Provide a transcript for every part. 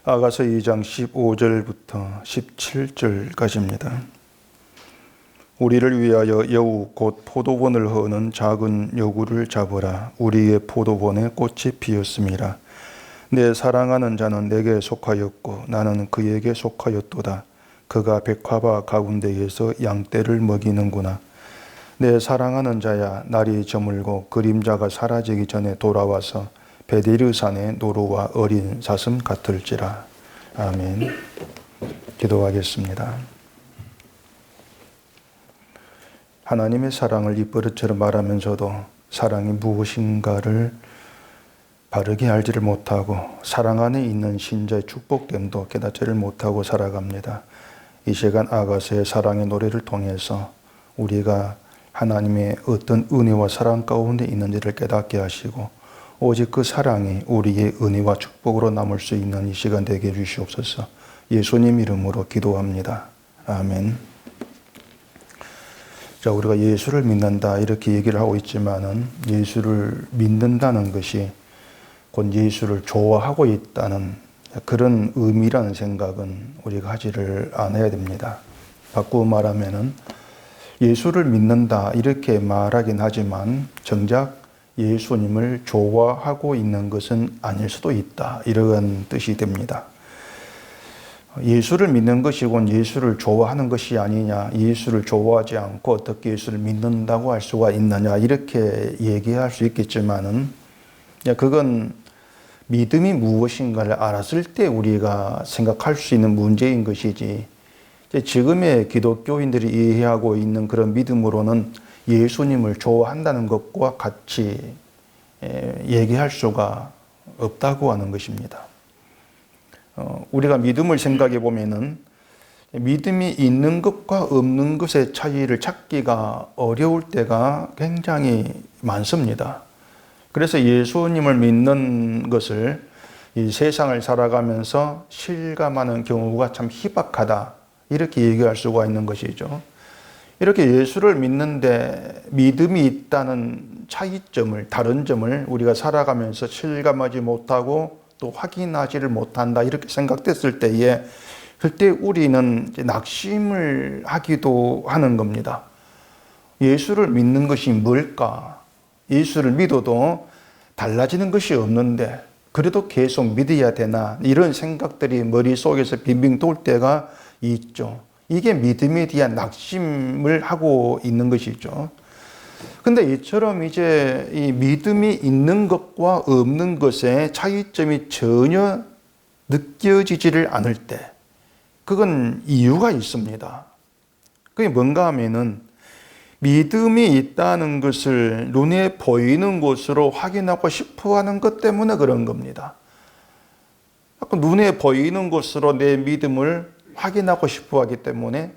아가서 2장 15절부터 17절까지입니다. 우리를 위하여 여우 곧 포도원을 허는 작은 여구를 잡으라. 우리의 포도원에 꽃이 피었음이라. 내 사랑하는 자는 내게 속하였고 나는 그에게 속하였도다. 그가 백화바 가운데에서 양떼를 먹이는구나. 내 사랑하는 자야, 날이 저물고 그림자가 사라지기 전에 돌아와서 베데르산의 노루와 어린 사슴 같을지라. 아멘. 기도하겠습니다. 하나님의 사랑을 이 버릇처럼 말하면서도 사랑이 무엇인가를 바르게 알지를 못하고 사랑 안에 있는 신자의 축복됨도 깨닫지를 못하고 살아갑니다. 이 시간 아가서의 사랑의 노래를 통해서 우리가 하나님의 어떤 은혜와 사랑 가운데 있는지를 깨닫게 하시고 오직 그 사랑이 우리의 은혜와 축복으로 남을 수 있는 이 시간 되게 해주시옵소서. 예수님 이름으로 기도합니다. 아멘. 자, 우리가 예수를 믿는다 이렇게 얘기를 하고 있지만은 예수를 믿는다는 것이 곧 예수를 좋아하고 있다는 그런 의미라는 생각은 우리가 하지를 않아야 됩니다. 바꾸어 말하면은 예수를 믿는다 이렇게 말하긴 하지만 정작 예수님을 좋아하고 있는 것은 아닐 수도 있다 이런 뜻이 됩니다. 예수를 믿는 것이 곧 예수를 좋아하는 것이 아니냐, 예수를 좋아하지 않고 어떻게 예수를 믿는다고 할 수가 있느냐 이렇게 얘기할 수 있겠지만은 그건 믿음이 무엇인가를 알았을 때 우리가 생각할 수 있는 문제인 것이지 지금의 기독교인들이 이해하고 있는 그런 믿음으로는 예수님을 좋아한다는 것과 같이 얘기할 수가 없다고 하는 것입니다. 우리가 믿음을 생각해 보면은 믿음이 있는 것과 없는 것의 차이를 찾기가 어려울 때가 굉장히 많습니다. 그래서 예수님을 믿는 것을 이 세상을 살아가면서 실감하는 경우가 참 희박하다 이렇게 얘기할 수가 있는 것이죠. 이렇게 예수를 믿는데 믿음이 있다는 차이점을, 다른 점을 우리가 살아가면서 실감하지 못하고 또 확인하지를 못한다 이렇게 생각됐을 때에 그때 우리는 낙심을 하기도 하는 겁니다. 예수를 믿는 것이 뭘까? 예수를 믿어도 달라지는 것이 없는데 그래도 계속 믿어야 되나? 이런 생각들이 머릿속에서 빙빙 돌 때가 있죠. 이게 믿음에 대한 낙심을 하고 있는 것이죠. 근데 이처럼 이제 이 믿음이 있는 것과 없는 것의 차이점이 전혀 느껴지지를 않을 때, 그건 이유가 있습니다. 그게 뭔가 하면은 믿음이 있다는 것을 눈에 보이는 것으로 확인하고 싶어 하는 것 때문에 그런 겁니다. 눈에 보이는 것으로 내 믿음을 확인하고 싶어 하기 때문에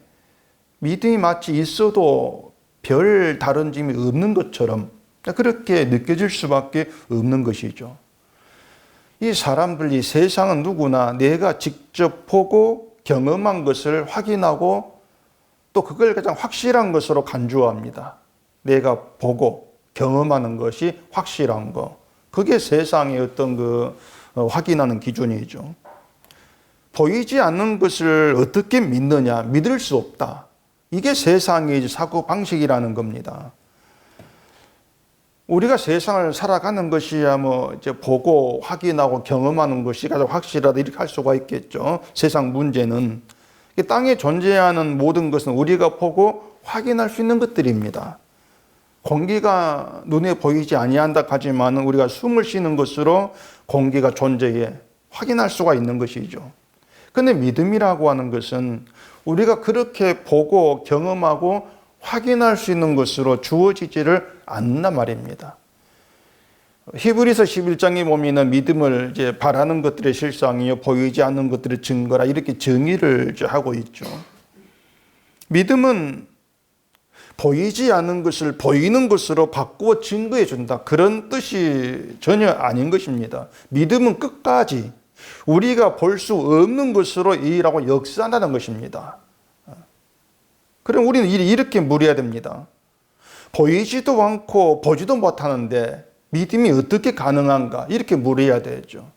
믿음이 마치 있어도 별 다른 점이 없는 것처럼 그렇게 느껴질 수밖에 없는 것이죠. 이 사람들이 세상은 누구나 내가 직접 보고 경험한 것을 확인하고 또 그걸 가장 확실한 것으로 간주합니다. 내가 보고 경험하는 것이 확실한 거. 그게 세상의 어떤 확인하는 기준이죠. 보이지 않는 것을 어떻게 믿느냐? 믿을 수 없다. 이게 세상의 사고 방식이라는 겁니다. 우리가 세상을 살아가는 것이야 이제 보고 확인하고 경험하는 것이 가장 확실하다 이렇게 할 수가 있겠죠. 세상 문제는 땅에 존재하는 모든 것은 우리가 보고 확인할 수 있는 것들입니다. 공기가 눈에 보이지 아니한다 하지만 우리가 숨을 쉬는 것으로 공기가 존재해 확인할 수가 있는 것이죠. 근데 믿음이라고 하는 것은 우리가 그렇게 보고 경험하고 확인할 수 있는 것으로 주어지지를 않는단 말입니다. 히브리서 11장에 보면 믿음을 이제 바라는 것들의 실상이요 보이지 않는 것들의 증거라 이렇게 정의를 하고 있죠. 믿음은 보이지 않는 것을 보이는 것으로 바꾸어 증거해 준다. 그런 뜻이 전혀 아닌 것입니다. 믿음은 끝까지 우리가 볼 수 없는 것으로 일하고 역사한다는 것입니다. 그럼 우리는 이렇게 물어야 됩니다. 보이지도 않고 보지도 못하는데 믿음이 어떻게 가능한가? 이렇게 물어야 되죠.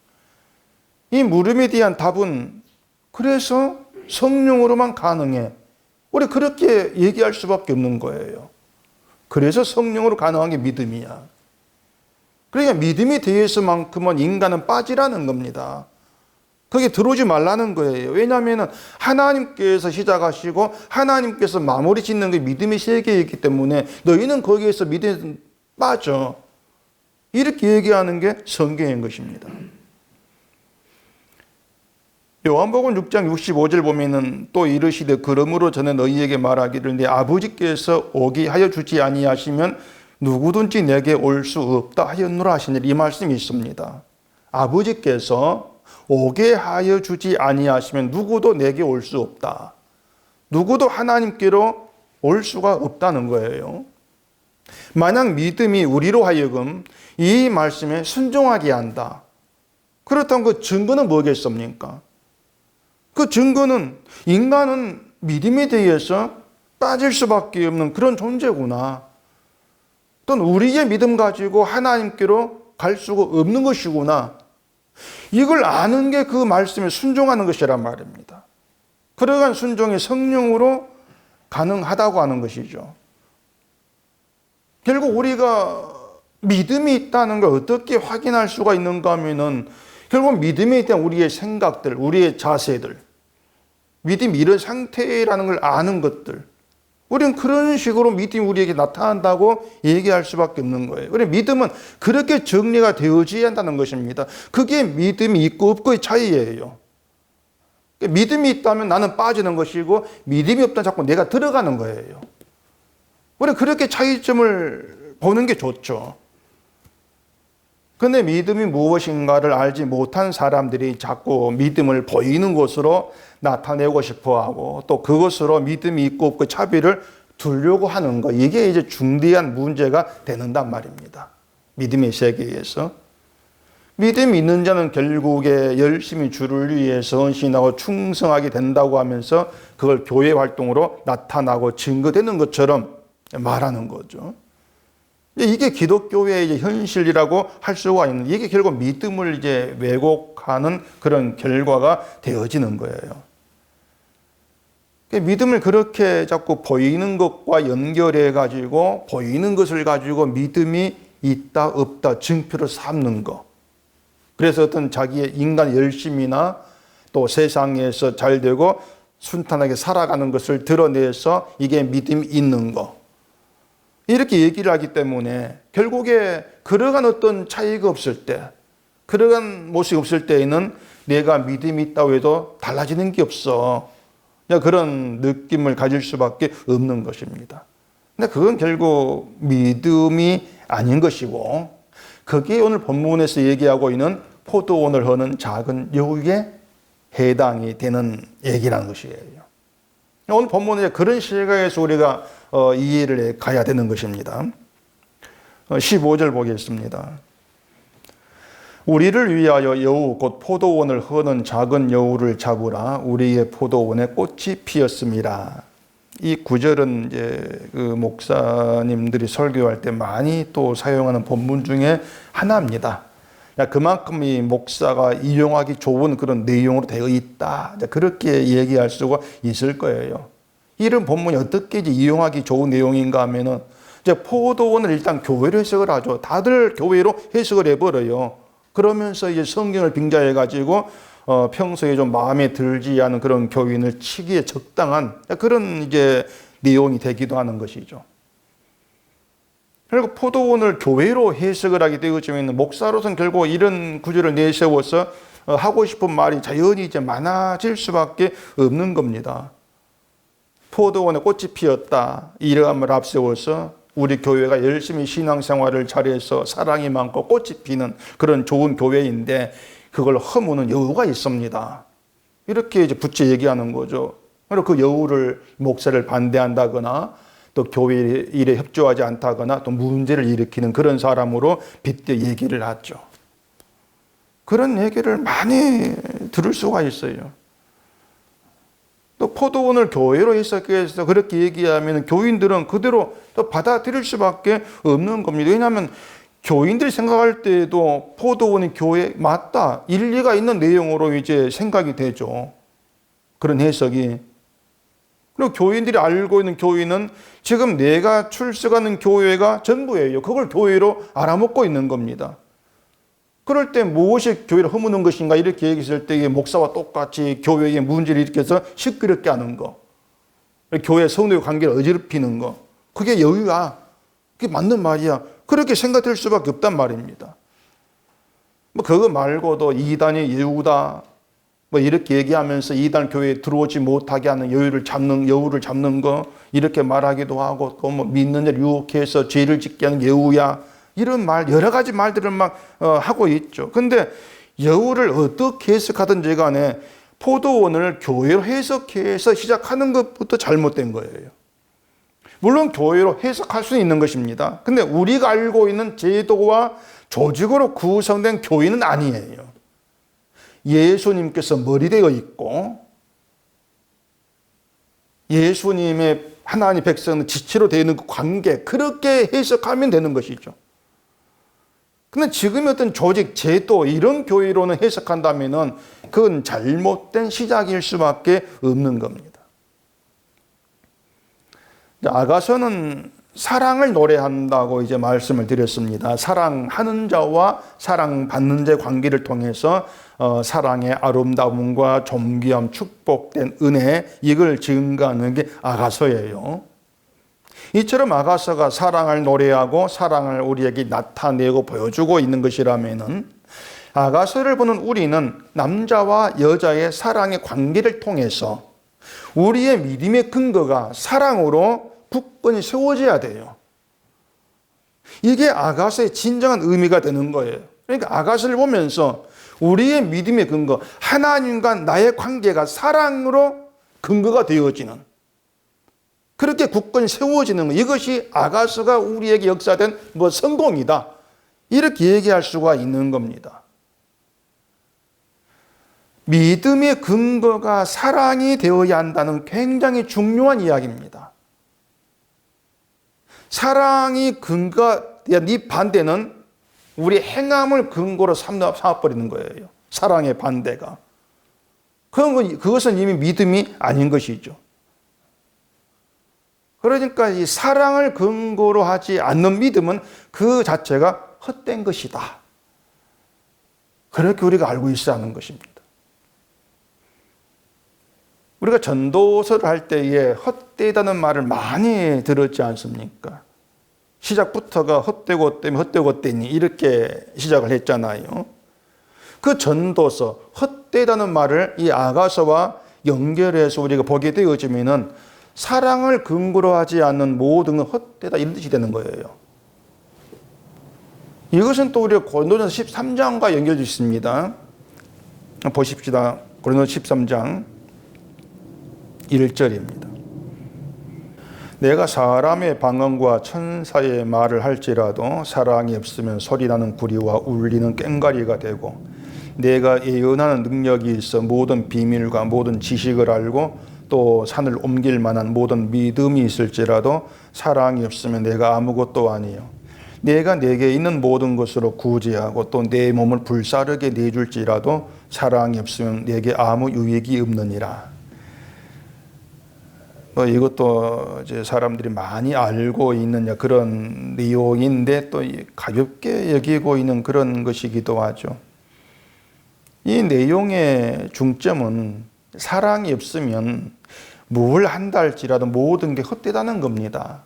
이 물음에 대한 답은 그래서 성령으로만 가능해. 우리 그렇게 얘기할 수밖에 없는 거예요. 그래서 성령으로 가능한 게 믿음이야. 그러니까 믿음이 되어서만큼은 인간은 빠지라는 겁니다. 거기에 들어오지 말라는 거예요. 왜냐하면 하나님께서 시작하시고 하나님께서 마무리 짓는 게 믿음의 세계이기 때문에 너희는 거기에서 믿음에 빠져. 이렇게 얘기하는 게 성경인 것입니다. 요한복음 6장 65절 보면은 또 이르시되 그러므로 저는 너희에게 말하기를 내 아버지께서 오게 하여 주지 아니하시면 누구든지 내게 올 수 없다 하였노라 하시니 이 말씀이 있습니다. 아버지께서 오게 하여 주지 아니하시면 누구도 내게 올 수 없다. 누구도 하나님께로 올 수가 없다는 거예요. 만약 믿음이 우리로 하여금 이 말씀에 순종하게 한다. 그렇다면 그 증거는 뭐겠습니까? 그 증거는 인간은 믿음에 대해서 빠질 수밖에 없는 그런 존재구나. 또는 우리의 믿음 가지고 하나님께로 갈 수가 없는 것이구나. 이걸 아는 게 그 말씀에 순종하는 것이란 말입니다. 그러한 순종이 성령으로 가능하다고 하는 것이죠. 결국 우리가 믿음이 있다는 걸 어떻게 확인할 수가 있는가 하면은 결국 믿음에 대한 우리의 생각들, 우리의 자세들, 믿음이 이런 상태라는 걸 아는 것들. 우리는 그런 식으로 믿음이 우리에게 나타난다고 얘기할 수밖에 없는 거예요. 그래 믿음은 그렇게 정리가 되어져야 한다는 것입니다. 그게 믿음이 있고 없고의 차이예요. 믿음이 있다면 나는 빠지는 것이고 믿음이 없다면 자꾸 내가 들어가는 거예요. 우리 그렇게 차이점을 보는 게 좋죠. 그런데 믿음이 무엇인가를 알지 못한 사람들이 자꾸 믿음을 보이는 것으로 나타내고 싶어하고 또 그것으로 믿음이 있고 없고 차별을 두려고 하는 것, 이게 이제 중대한 문제가 되는단 말입니다. 믿음의 세계에서. 믿음이 있는 자는 결국에 열심히 주를 위해서 헌신하고 충성하게 된다고 하면서 그걸 교회 활동으로 나타나고 증거되는 것처럼 말하는 거죠. 이게 기독교의 이제 현실이라고 할 수가 있는, 이게 결국 믿음을 이제 왜곡하는 그런 결과가 되어지는 거예요. 믿음을 그렇게 자꾸 보이는 것과 연결해 가지고 보이는 것을 가지고 믿음이 있다 없다 증표를 삼는 거. 그래서 어떤 자기의 인간 열심이나 또 세상에서 잘 되고 순탄하게 살아가는 것을 드러내서 이게 믿음이 있는 거. 이렇게 얘기를 하기 때문에 결국에 그러한 어떤 차이가 없을 때, 그러한 모습이 없을 때에는 내가 믿음이 있다고 해도 달라지는 게 없어. 그런 느낌을 가질 수밖에 없는 것입니다. 근데 그건 결국 믿음이 아닌 것이고, 그게 오늘 본문에서 얘기하고 있는 포도원을 허는 작은 여우에 해당이 되는 얘기라는 것이에요. 오늘 본문에 그런 시각에서 우리가 이해를 해 가야 되는 것입니다. 15절 보겠습니다. 우리를 위하여 여우 곧 포도원을 허는 작은 여우를 잡으라. 우리의 포도원에 꽃이 피었습니다. 이 구절은 이제 그 목사님들이 설교할 때 많이 또 사용하는 본문 중에 하나입니다. 그만큼 이 목사가 이용하기 좋은 그런 내용으로 되어 있다. 그렇게 얘기할 수가 있을 거예요. 이런 본문이 어떻게 이제 이용하기 좋은 내용인가 하면은 이제 포도원을 일단 교회로 해석을 하죠. 다들 교회로 해석을 해버려요. 그러면서 이제 성경을 빙자해 가지고 평소에 좀 마음에 들지 않은 그런 교인을 치기에 적당한 그런 이제 내용이 되기도 하는 것이죠. 그리고 포도원을 교회로 해석을 하게 되어지면 목사로서는 결국 이런 구절을 내세워서 하고 싶은 말이 자연히 이제 많아질 수밖에 없는 겁니다. 포도원에 꽃이 피었다. 이러함을 앞세워서 우리 교회가 열심히 신앙생활을 잘해서 사랑이 많고 꽃이 피는 그런 좋은 교회인데 그걸 허무는 여우가 있습니다. 이렇게 이제 붙여 얘기하는 거죠. 그리고 그 여우를 목사를 반대한다거나 또 교회 일에 협조하지 않다거나 또 문제를 일으키는 그런 사람으로 빗대 얘기를 하죠. 그런 얘기를 많이 들을 수가 있어요. 또 포도원을 교회로 해석해서 그렇게 얘기하면 교인들은 그대로 또 받아들일 수밖에 없는 겁니다. 왜냐하면 교인들이 생각할 때에도 포도원이 교회 맞다, 일리가 있는 내용으로 이제 생각이 되죠. 그런 해석이. 그리고 교인들이 알고 있는 교회는 지금 내가 출석하는 교회가 전부예요. 그걸 교회로 알아먹고 있는 겁니다. 그럴 때 무엇이 교회를 허무는 것인가 이렇게 얘기했을 때 목사와 똑같이 교회에 문제를 일으켜서 시끄럽게 하는 거, 교회 성도의 관계를 어지럽히는 거, 그게 여유야. 그게 맞는 말이야. 그렇게 생각될 수밖에 없단 말입니다. 뭐 그거 말고도 이단이 여우다 뭐 이렇게 얘기하면서 이단 교회에 들어오지 못하게 하는 여우를 잡는 거 이렇게 말하기도 하고, 또 뭐 믿는 자를 유혹해서 죄를 짓게 하는 여우야, 이런 말, 여러 가지 말들을 막 하고 있죠. 근데 여우를 어떻게 해석하든지 간에 포도원을 교회로 해석해서 시작하는 것부터 잘못된 거예요. 물론 교회로 해석할 수는 있는 것입니다. 근데 우리가 알고 있는 제도와 조직으로 구성된 교회는 아니에요. 예수님께서 머리 되어 있고 예수님의 하나님 백성은 지체로 되어 있는 그 관계, 그렇게 해석하면 되는 것이죠. 근데 지금의 어떤 조직, 제도, 이런 교회로는 해석한다면은 그건 잘못된 시작일 수밖에 없는 겁니다. 아가서는 사랑을 노래한다고 이제 말씀을 드렸습니다. 사랑하는 자와 사랑받는 자의 관계를 통해서 사랑의 아름다움과 존귀함, 축복된 은혜, 이걸 증가하는 게 아가서예요. 이처럼 아가서가 사랑을 노래하고 사랑을 우리에게 나타내고 보여주고 있는 것이라면은, 아가서를 보는 우리는 남자와 여자의 사랑의 관계를 통해서 우리의 믿음의 근거가 사랑으로 굳건히 세워져야 돼요. 이게 아가서의 진정한 의미가 되는 거예요. 그러니까 아가서를 보면서 우리의 믿음의 근거, 하나님과 나의 관계가 사랑으로 근거가 되어지는, 그렇게 굳건히 세워지는 것, 이것이 아가서가 우리에게 역사된 성공이다, 이렇게 얘기할 수가 있는 겁니다. 믿음의 근거가 사랑이 되어야 한다는 굉장히 중요한 이야기입니다. 사랑이 근거가, 이 반대는 우리 행함을 근거로 삼아버리는 거예요. 사랑의 반대가. 그것은 이미 믿음이 아닌 것이죠. 그러니까 이 사랑을 근거로 하지 않는 믿음은 그 자체가 헛된 것이다, 그렇게 우리가 알고 있어야 하는 것입니다. 우리가 전도서를 할 때에 헛되다는 말을 많이 들었지 않습니까? 시작부터가 헛되고 때문에 헛되고 때니 이렇게 시작을 했잖아요. 그 전도서, 헛되다는 말을 이 아가서와 연결해서 우리가 보게 되어지면은 사랑을 근거로 하지 않는 모든 건 헛되다, 이런 뜻이 되는 거예요. 이것은 또 우리가 고린도전서 13장과 연결되어 있습니다. 보십시다. 고린도전서 13장 1절입니다. 내가 사람의 방언과 천사의 말을 할지라도 사랑이 없으면 소리나는 구리와 울리는 꽹과리가 되고, 내가 예언하는 능력이 있어 모든 비밀과 모든 지식을 알고 또 산을 옮길 만한 모든 믿음이 있을지라도 사랑이 없으면 내가 아무것도 아니요. 내가 내게 있는 모든 것으로 구제하고 또 내 몸을 불사르게 내줄지라도 사랑이 없으면 내게 아무 유익이 없느니라. 이것도 이제 사람들이 많이 알고 있는 그런 내용인데 또 가볍게 여기고 있는 그런 것이기도 하죠. 이 내용의 중점은 사랑이 없으면 뭘 한다 할지라도 모든 게 헛되다는 겁니다.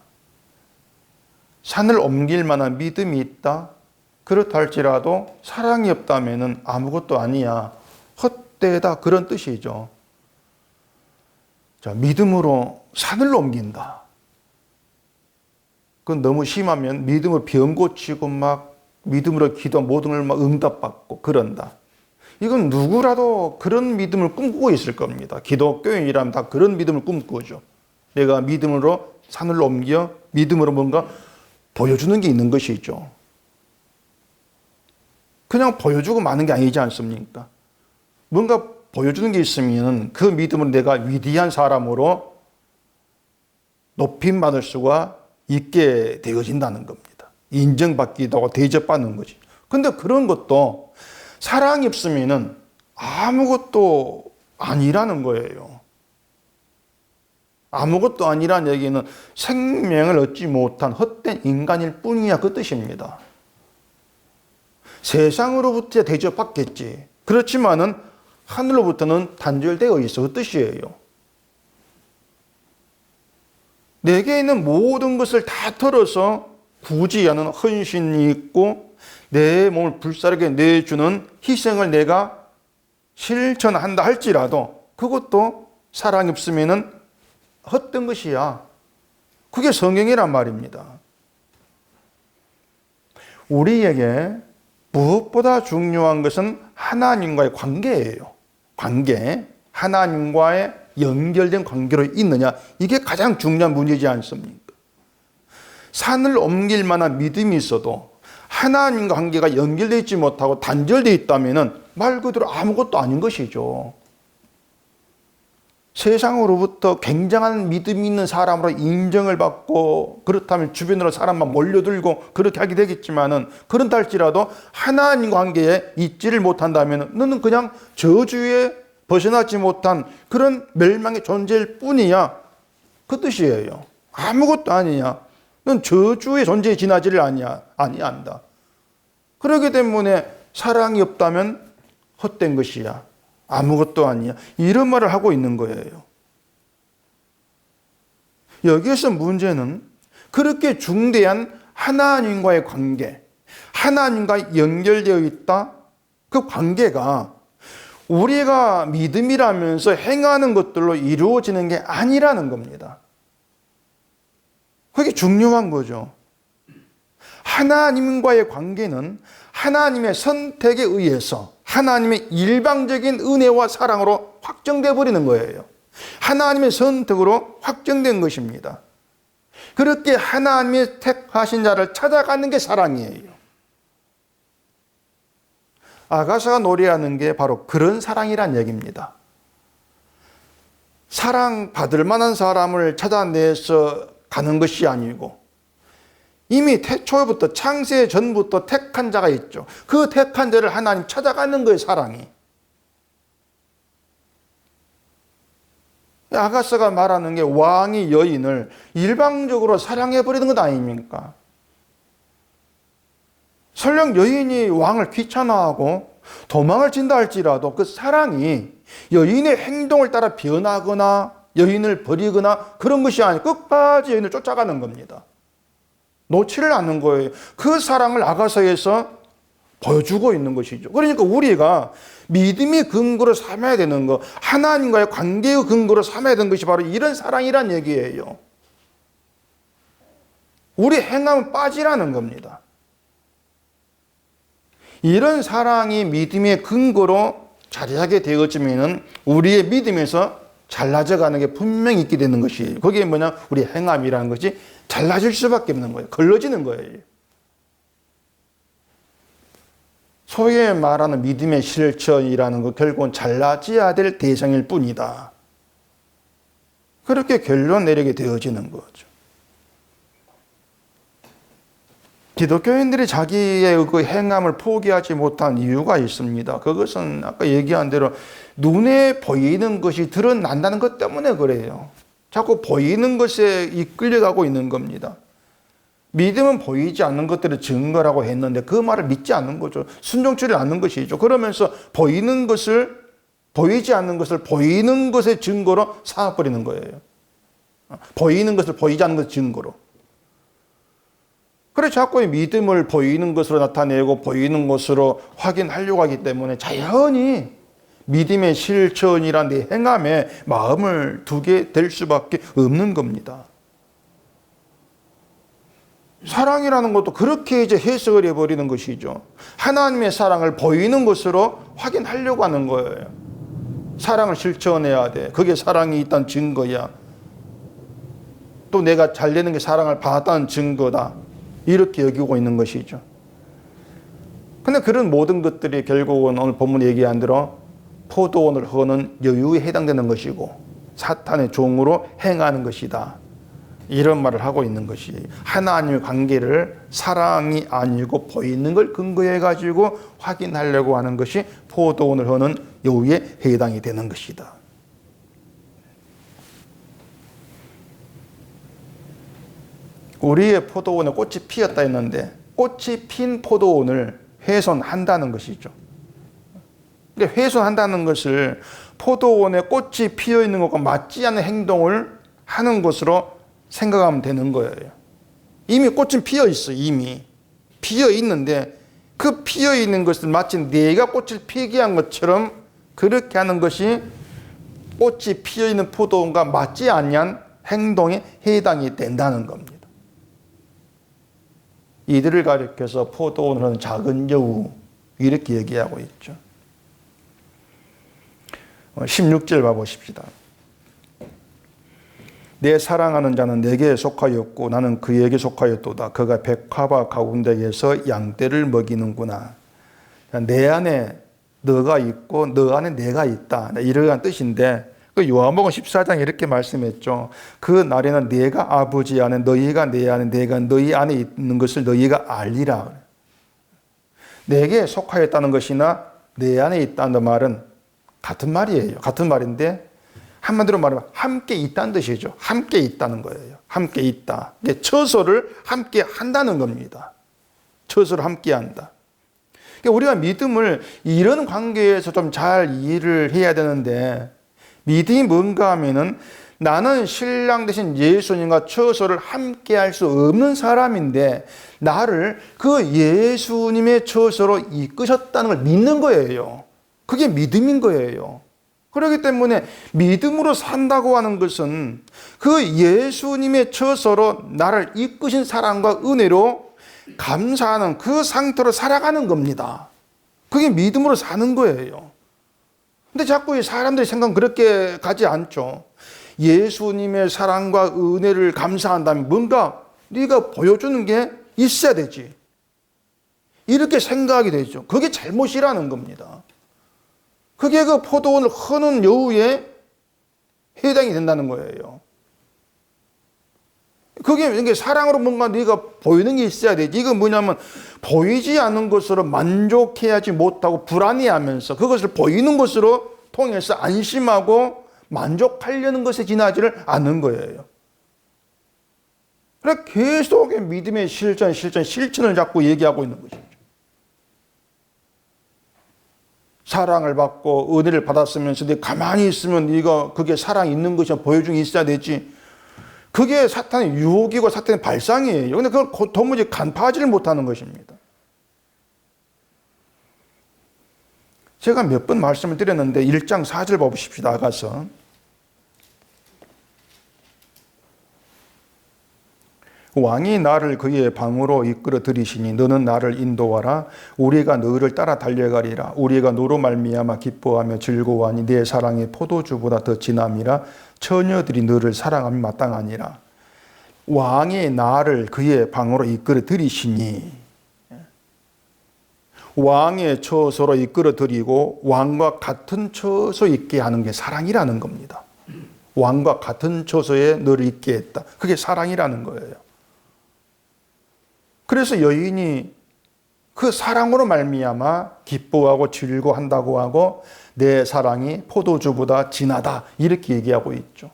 산을 옮길 만한 믿음이 있다, 그렇다 할지라도 사랑이 없다면 아무것도 아니야, 헛되다, 그런 뜻이죠. 자, 믿음으로 산을 옮긴다. 그건 너무 심하면 믿음으로 병 고치고 막 믿음으로 기도 모든 걸 막 응답받고 그런다. 이건 누구라도 그런 믿음을 꿈꾸고 있을 겁니다. 기독교인이라면 다 그런 믿음을 꿈꾸죠. 내가 믿음으로 산을 옮겨 믿음으로 뭔가 보여주는 게 있는 것이죠. 그냥 보여주고 마는 게 아니지 않습니까? 뭔가 보여주는 게 있으면 그 믿음으로 내가 위대한 사람으로 높임 받을 수가 있게 되어진다는 겁니다. 인정받기도 하고 대접받는 거지. 근데 그런 것도 사랑이 없으면은 아무것도 아니라는 거예요. 아무것도 아니라는 얘기는 생명을 얻지 못한 헛된 인간일 뿐이야, 그 뜻입니다. 세상으로부터 대접받겠지. 그렇지만은 하늘로부터는 단절되어 있어, 그 뜻이에요. 내게 있는 모든 것을 다 털어서 굳이 하는 헌신이 있고 내 몸을 불사르게 내주는 희생을 내가 실천한다 할지라도 그것도 사랑이 없으면은 헛된 것이야. 그게 성경이란 말입니다. 우리에게 무엇보다 중요한 것은 하나님과의 관계예요. 관계. 하나님과의 연결된 관계로 있느냐. 이게 가장 중요한 문제지 않습니까? 산을 옮길 만한 믿음이 있어도 하나님과 관계가 연결되어 있지 못하고 단절되어 있다면 말 그대로 아무것도 아닌 것이죠. 세상으로부터 굉장한 믿음이 있는 사람으로 인정을 받고 그렇다면 주변으로 사람만 몰려들고 그렇게 하게 되겠지만은 그런다 할지라도 하나님과 관계에 있지를 못한다면 너는 그냥 저주에 벗어나지 못한 그런 멸망의 존재일 뿐이야. 그 뜻이에요. 아무것도 아니야. 넌 저주의 존재에 지나지를 아니한다. 그렇기 때문에 사랑이 없다면 헛된 것이야. 아무것도 아니야. 이런 말을 하고 있는 거예요. 여기에서 문제는 그렇게 중대한 하나님과의 관계, 하나님과 연결되어 있다. 그 관계가 우리가 믿음이라면서 행하는 것들로 이루어지는 게 아니라는 겁니다. 그게 중요한 거죠. 하나님과의 관계는 하나님의 선택에 의해서 하나님의 일방적인 은혜와 사랑으로 확정돼 버리는 거예요. 하나님의 선택으로 확정된 것입니다. 그렇게 하나님의 택하신 자를 찾아가는 게 사랑이에요. 아가사가 노래하는 게 바로 그런 사랑이란 얘기입니다. 사랑받을 만한 사람을 찾아내서 가는 것이 아니고 이미 태초부터 창세 전부터 택한 자가 있죠. 그 택한 자를 하나님 찾아가는 거예요, 사랑이. 아가서가 말하는 게 왕이 여인을 일방적으로 사랑해버리는 것 아닙니까? 설령 여인이 왕을 귀찮아하고 도망을 친다 할지라도 그 사랑이 여인의 행동을 따라 변하거나 여인을 버리거나 그런 것이 아니고 끝까지 여인을 쫓아가는 겁니다. 놓지를 않는 거예요. 그 사랑을 아가서에서 보여주고 있는 것이죠. 그러니까 우리가 믿음의 근거로 삼아야 되는 것, 하나님과의 관계의 근거로 삼아야 되는 것이 바로 이런 사랑이란 얘기예요. 우리 행함은 빠지라는 겁니다. 이런 사랑이 믿음의 근거로 자리하게 되어지면 우리의 믿음에서 잘나져가는 게 분명히 있게 되는 것이에요. 그게 뭐냐? 우리 행함이라는 것이 잘나질 수밖에 없는 거예요. 걸러지는 거예요. 소위 말하는 믿음의 실천이라는 것 결국은 잘나져야 될 대상일 뿐이다. 그렇게 결론 내리게 되어지는 거죠. 기독교인들이 자기의 그 행함을 포기하지 못한 이유가 있습니다. 그것은 아까 얘기한 대로 눈에 보이는 것이 드러난다는 것 때문에 그래요. 자꾸 보이는 것에 이끌려가고 있는 겁니다. 믿음은 보이지 않는 것들을 증거라고 했는데 그 말을 믿지 않는 거죠. 순종치를 않는 것이죠. 그러면서 보이는 것을, 보이지 않는 것을 보이는 것의 증거로 삼아버리는 거예요. 보이는 것을 보이지 않는 것의 증거로. 그래서 자꾸 믿음을 보이는 것으로 나타내고 보이는 것으로 확인하려고 하기 때문에 자연히 믿음의 실천이란 내 행함에 마음을 두게 될 수밖에 없는 겁니다. 사랑이라는 것도 그렇게 이제 해석을 해버리는 것이죠. 하나님의 사랑을 보이는 것으로 확인하려고 하는 거예요. 사랑을 실천해야 돼. 그게 사랑이 있다는 증거야. 또 내가 잘 되는 게 사랑을 받았다는 증거다. 이렇게 여기고 있는 것이죠. 근데 그런 모든 것들이 결국은 오늘 본문 얘기한 대로 포도원을 허는 여유에 해당되는 것이고 사탄의 종으로 행하는 것이다. 이런 말을 하고 있는 것이 하나님의 관계를 사랑이 아니고 보이는 걸 근거해 가지고 확인하려고 하는 것이 포도원을 허는 여우에 해당이 되는 것이다. 우리의 포도원에 꽃이 피었다 했는데 꽃이 핀 포도원을 훼손한다는 것이죠. 그러니까 훼손한다는 것을 포도원에 꽃이 피어 있는 것과 맞지 않는 행동을 하는 것으로 생각하면 되는 거예요. 이미 꽃은 피어 있어요. 이미 피어 있는데 그 피어 있는 것을 마치 내가 꽃을 피게 한 것처럼 그렇게 하는 것이 꽃이 피어 있는 포도원과 맞지 않는 행동에 해당이 된다는 겁니다. 이들을 가리켜서 포도원은 작은 여우 이렇게 얘기하고 있죠. 16절 봐보십시다. 내 사랑하는 자는 내게 속하였고 나는 그에게 속하였도다. 그가 백합화 가운데에서 양떼를 먹이는구나. 내 안에 너가 있고 너 안에 내가 있다. 이러한 뜻인데 그 요한복음 14장 이렇게 말씀했죠. 그 날에는 내가 아버지 안에 너희가 내 안에 내가 너희 안에 있는 것을 너희가 알리라. 내게 속하였다는 것이나 내 안에 있다는 말은 같은 말이에요. 같은 말인데 한마디로 말하면 함께 있다는 뜻이죠. 함께 있다는 거예요. 함께 있다. 처소를 함께 한다는 겁니다. 처소를 함께 한다. 우리가 믿음을 이런 관계에서 좀 잘 이해를 해야 되는데 믿음이 뭔가 하면은 나는 신랑 대신 예수님과 처소를 함께 할 수 없는 사람인데 나를 그 예수님의 처소로 이끄셨다는 걸 믿는 거예요. 그게 믿음인 거예요. 그렇기 때문에 믿음으로 산다고 하는 것은 그 예수님의 처소로 나를 이끄신 사랑과 은혜로 감사하는 그 상태로 살아가는 겁니다. 그게 믿음으로 사는 거예요. 근데 자꾸 이 사람들이 생각은 그렇게 가지 않죠. 예수님의 사랑과 은혜를 감사한다면 뭔가 네가 보여주는 게 있어야 되지. 이렇게 생각하게 되죠. 그게 잘못이라는 겁니다. 그게 그 포도원을 허는 여우에 해당이 된다는 거예요. 그게 사랑으로 뭔가 네가 보이는 게 있어야 되지. 이건 뭐냐면 보이지 않는 것으로 만족해하지 못하고 불안해하면서 그것을 보이는 것으로 통해서 안심하고 만족하려는 것에 지나지를 않는 거예요. 그래 계속 믿음의 실천을 자꾸 얘기하고 있는 것이죠. 사랑을 받고 은혜를 받았으면서 네 가만히 있으면 네가 그게 사랑이 있는 것이 보여주는 게 있어야 되지. 그게 사탄의 유혹이고 사탄의 발상이에요. 근데 그걸 도무지 간파하지를 못하는 것입니다. 제가 몇 번 말씀을 드렸는데 1장 4절 보십시다. 나가서 왕이 나를 그의 방으로 이끌어 들이시니 너는 나를 인도하라. 우리가 너를 따라 달려가리라. 우리가 너로 말미암아 기뻐하며 즐거워하니 내 사랑이 포도주보다 더 진함이라. 처녀들이 너를 사랑하며 마땅하니라. 왕이 나를 그의 방으로 이끌어 들이시니 왕의 처소로 이끌어 들이고 왕과 같은 처소에 있게 하는 게 사랑이라는 겁니다. 왕과 같은 처소에 너를 있게 했다. 그게 사랑이라는 거예요. 그래서 여인이 그 사랑으로 말미암아 기뻐하고 즐거워한다고 하고 내 사랑이 포도주보다 진하다 이렇게 얘기하고 있죠.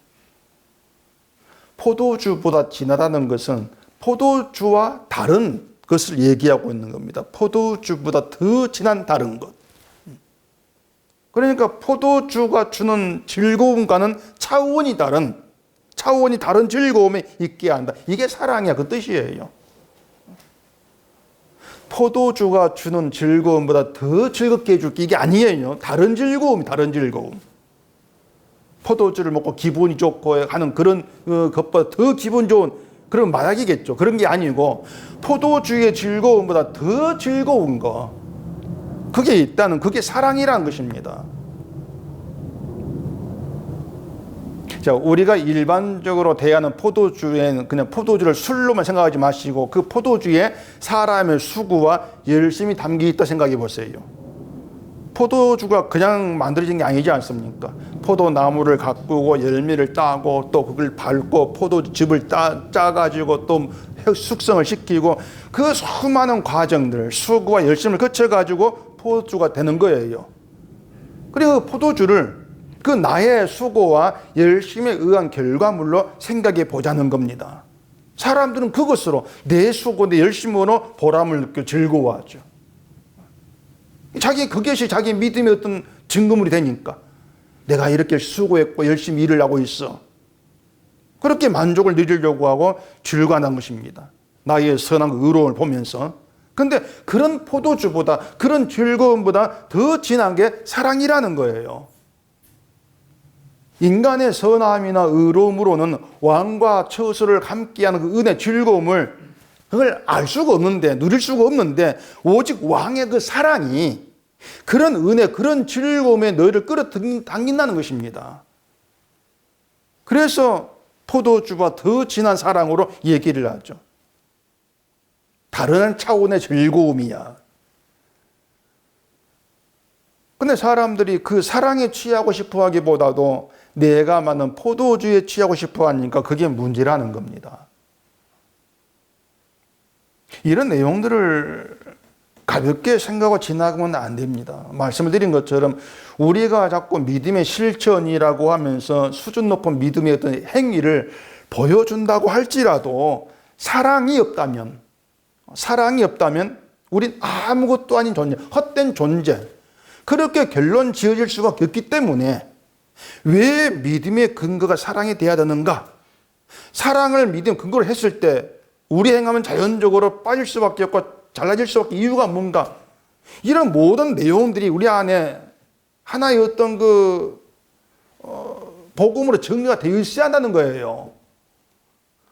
포도주보다 진하다는 것은 포도주와 다른 것을 얘기하고 있는 겁니다. 포도주보다 더 진한 다른 것. 그러니까 포도주가 주는 즐거움과는 차원이 다른 즐거움에 있게 한다. 이게 사랑이야. 그 뜻이에요. 포도주가 주는 즐거움보다 더 즐겁게 해줄 게 이게 아니에요. 다른 즐거움. 포도주를 먹고 기분이 좋고 하는 그런 것보다 더 기분 좋은 그런 마약이겠죠. 그런 게 아니고 포도주의 즐거움보다 더 즐거운 거. 그게 있다는 그게 사랑이라는 것입니다. 자, 우리가 일반적으로 대하는 포도주에는 그냥 포도주를 술로만 생각하지 마시고 그 포도주에 사람의 수고와 열심이 담겨 있다 생각해 보세요. 포도주가 그냥 만들어진 게 아니지 않습니까? 포도나무를 가꾸고 열매를 따고 또 그걸 밟고 포도즙을 짜가지고 또 숙성을 시키고 그 수많은 과정들, 수고와 열심을 거쳐가지고 포도주가 되는 거예요. 그리고 그 포도주를 그 나의 수고와 열심에 의한 결과물로 생각해 보자는 겁니다. 사람들은 그것으로 내 수고, 내 열심으로 보람을 느끼고 즐거워하죠. 그것이 자기 믿음의 어떤 증거물이 되니까 내가 이렇게 수고했고 열심히 일을 하고 있어. 그렇게 만족을 누리려고 하고 즐거워하는 것입니다. 나의 선한 의로움을 보면서. 근데 그런 포도주보다, 그런 즐거움보다 더 진한 게 사랑이라는 거예요. 인간의 선함이나 의로움으로는 왕과 처소를 함께하는 그 은혜, 즐거움을 그걸 알 수가 없는데, 누릴 수가 없는데, 오직 왕의 그 사랑이 그런 은혜, 그런 즐거움에 너희를 끌어당긴다는 것입니다. 그래서 포도주와 더 진한 사랑으로 얘기를 하죠. 다른 차원의 즐거움이야. 근데 사람들이 그 사랑에 취하고 싶어 하기보다도 내가 맞는 포도주에 취하고 싶어 하니까 그게 문제라는 겁니다. 이런 내용들을 가볍게 생각하고 지나가면 안 됩니다. 말씀을 드린 것처럼 우리가 자꾸 믿음의 실천이라고 하면서 수준 높은 믿음의 어떤 행위를 보여준다고 할지라도 사랑이 없다면 우린 아무것도 아닌 존재, 헛된 존재, 그렇게 결론 지어질 수가 없기 때문에 왜 믿음의 근거가 사랑이 돼야 되는가? 사랑을 믿음 근거로 했을 때 우리 행함은 자연적으로 빠질 수밖에 없고 잘라질 수밖에 이유가 뭔가? 이런 모든 내용들이 우리 안에 하나의 어떤 복음으로 정리가 되어 있어야 한다는 거예요.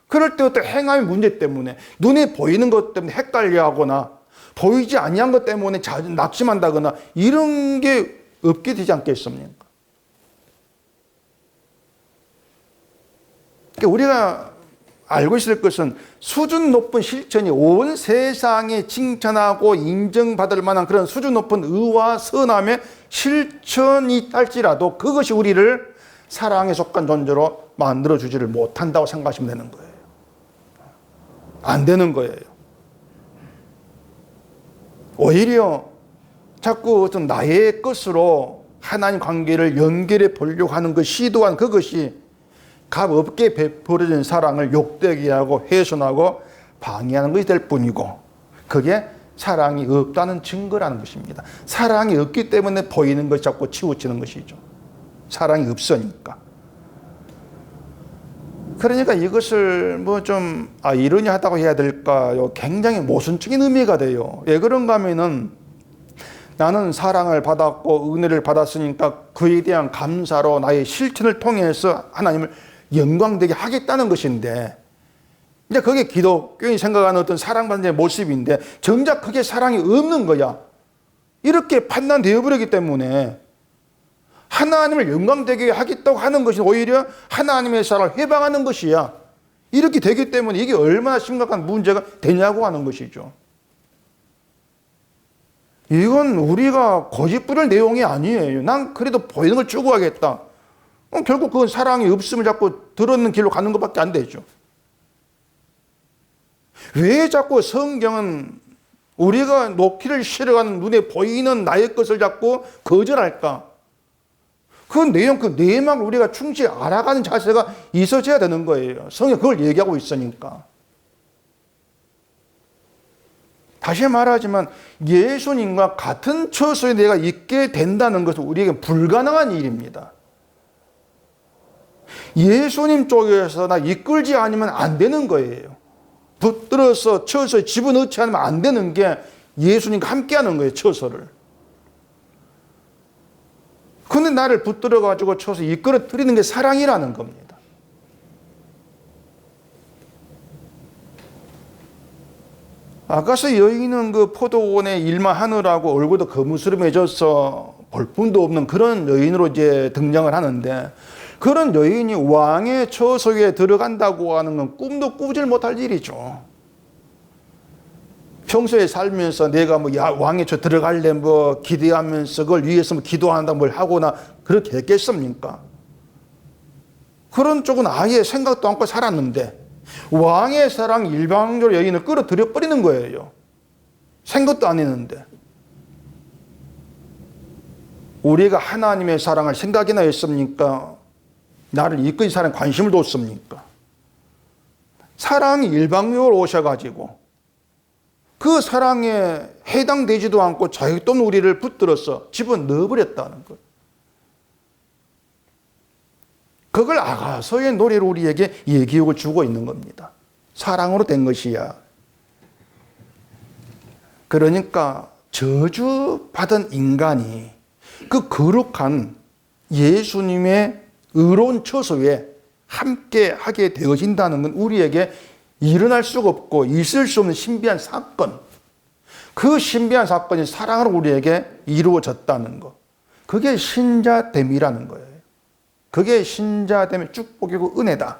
그럴 때 어떤 행함의 문제 때문에 눈에 보이는 것 때문에 헷갈려하거나 보이지 아니한 것 때문에 낙심한다거나 이런 게 없게 되지 않겠습니까? 그러니까 우리가 알고 있을 것은 수준 높은 실천이 온 세상에 칭찬하고 인정받을 만한 그런 수준 높은 의와 선함의 실천이 할지라도 그것이 우리를 사랑에 속한 존재로 만들어주지를 못한다고 생각하시면 되는 거예요. 안 되는 거예요. 오히려 자꾸 어떤 나의 것으로 하나님 관계를 연결해 보려고 하는 그 시도한 그것이 값없게 베풀어진 사랑을 욕되게 하고 훼손하고 방해하는 것이 될 뿐이고 그게 사랑이 없다는 증거라는 것입니다. 사랑이 없기 때문에 보이는 것이 자꾸 치우치는 것이죠. 사랑이 없으니까. 그러니까 이것을 이러냐하다고 해야 될까요? 굉장히 모순적인 의미가 돼요. 왜 그런가 하면은 나는 사랑을 받았고 은혜를 받았으니까 그에 대한 감사로 나의 실천을 통해서 하나님을 영광되게 하겠다는 것인데 이제 그게 기독교인이 생각하는 어떤 사랑받는 모습인데 정작 그게 사랑이 없는 거야. 이렇게 판단되어 버리기 때문에 하나님을 영광되게 하겠다고 하는 것이 오히려 하나님의 사랑을 회방하는 것이야. 이렇게 되기 때문에 이게 얼마나 심각한 문제가 되냐고 하는 것이죠. 이건 우리가 고집 부릴 내용이 아니에요. 난 그래도 보이는 걸 추구하겠다. 결국 그건 사랑이 없음을 자꾸 들었는 길로 가는 것밖에 안 되죠. 왜 자꾸 성경은 우리가 놓기를 싫어하는 눈에 보이는 나의 것을 자꾸 거절할까? 그 내용, 그 내막을 우리가 충실히 알아가는 자세가 있어져야 되는 거예요. 성경 그걸 얘기하고 있으니까. 다시 말하지만 예수님과 같은 처소에 내가 있게 된다는 것은 우리에게 불가능한 일입니다. 예수님 쪽에서 나 이끌지 않으면 안 되는 거예요. 붙들어서 처소에 집어넣지 않으면 안 되는 게 예수님과 함께 하는 거예요, 처소를. 근데 나를 붙들어가지고 처소에 이끌어뜨리는 게 사랑이라는 겁니다. 아가서 여인은 그 포도원에 일만 하느라고 얼굴도 거무스름해져서 볼품도 없는 그런 여인으로 이제 등장을 하는데 그런 여인이 왕의 처소에 들어간다고 하는 건 꿈도 꾸질 못할 일이죠. 평소에 살면서 내가 왕의 처 들어갈래 기대하면서 그걸 위해서 기도한다 뭘 하거나 그렇게 했겠습니까? 그런 쪽은 아예 생각도 않고 살았는데 왕의 사랑 일방적으로 여인을 끌어들여 버리는 거예요. 생각도 안 했는데. 우리가 하나님의 사랑을 생각이나 했습니까? 나를 이끌이 사랑에 관심을 뒀습니까? 사랑이 일방적으로 오셔가지고 그 사랑에 해당되지도 않고 자기 또 우리를 붙들어서 집어넣어버렸다는 것. 그걸 아가서의 노래로 우리에게 예기욕을 주고 있는 겁니다. 사랑으로 된 것이야. 그러니까 저주받은 인간이 그 거룩한 예수님의 의로운 처소에 함께 하게 되어진다는 건 우리에게 일어날 수가 없고 있을 수 없는 신비한 사건. 그 신비한 사건이 사랑으로 우리에게 이루어졌다는 것. 그게 신자됨이라는 거예요. 그게 신자됨의 축복이고 은혜다.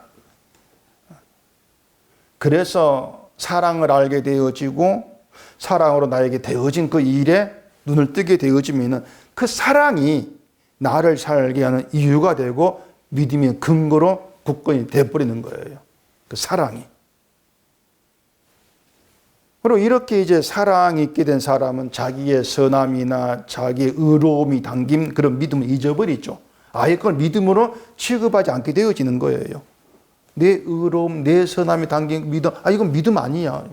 그래서 사랑을 알게 되어지고 사랑으로 나에게 되어진 그 일에 눈을 뜨게 되어지면 그 사랑이 나를 살게 하는 이유가 되고 믿음의 근거로 굳건히 되어버리는 거예요. 그 사랑이. 그리고 이렇게 이제 사랑이 있게 된 사람은 자기의 선함이나 자기의 의로움이 담긴 그런 믿음을 잊어버리죠. 아예 그걸 믿음으로 취급하지 않게 되어지는 거예요. 내 의로움, 내 선함이 담긴 믿음, 이건 믿음 아니야.